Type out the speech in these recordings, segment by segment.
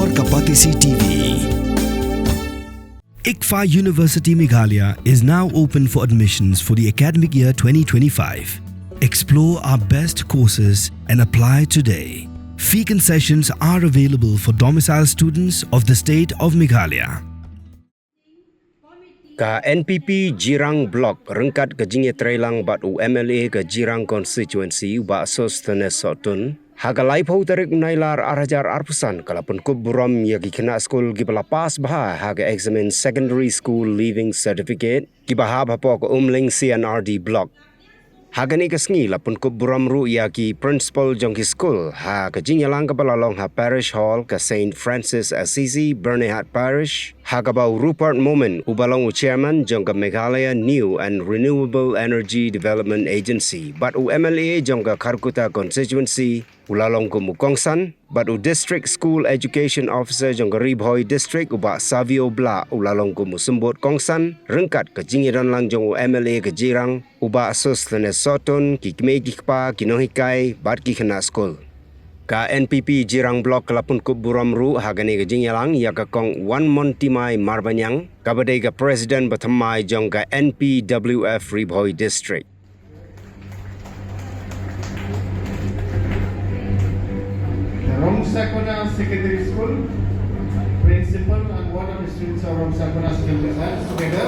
और Kapatisi TV. ICFA University Meghalaya is now open for admissions for the academic year 2025. Explore our best courses and apply today. Fee concessions are available for domicile students of the state of Meghalaya. Ka NPP Jirang Block rengkat ke Jingye Trailang bat UMLA ke Jirang constituency ba sos tene sotun. Haga lai pau tarik nailar arajar arpusan kala Pynkup Burom ya Khynnah Skul gibala pas bah haga Eksamin secondary school leaving certificate gibahab hapo ko umling CNRD block. Haga ni kasngi la Pynkup Burom ru ya ki principal jong ki Skul ha ka jinyalang ka balalong ha parish hall ka Saint Francis Assisi Bernard Parish haga bau Rupert Moment ubalong chairman jong ka Meghalaya New and Renewable Energy Development Agency but MLA jong ka Kharkuta constituency ulalong ko Mukongsan but district school education officer jong ka Ribhoy district uba Savio Bla ulalong ko Musumbot Kongsan rengkat ke jingiran lang jong MLA ke Jirang uba sos tene soton kikme kikpa kinohikai bat Khynnah Skul. Ka NPP Jirang Block kala Pynkup Burom ru hagani ke jingyalang ya ka kong wan montimai marbanyang kabadai ka president batamai jong ka NPWF Ribhoy district. Rom Sakona Secondary School principal and one of the students of Rom Sakona Secondary School together.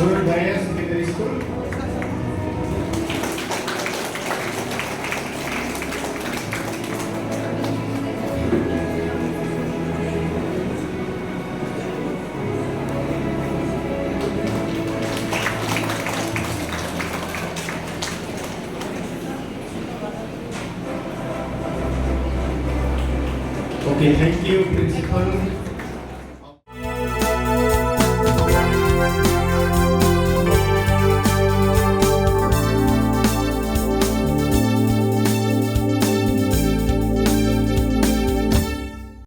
Surabaya Secondary School. Okay, thank you, Principal.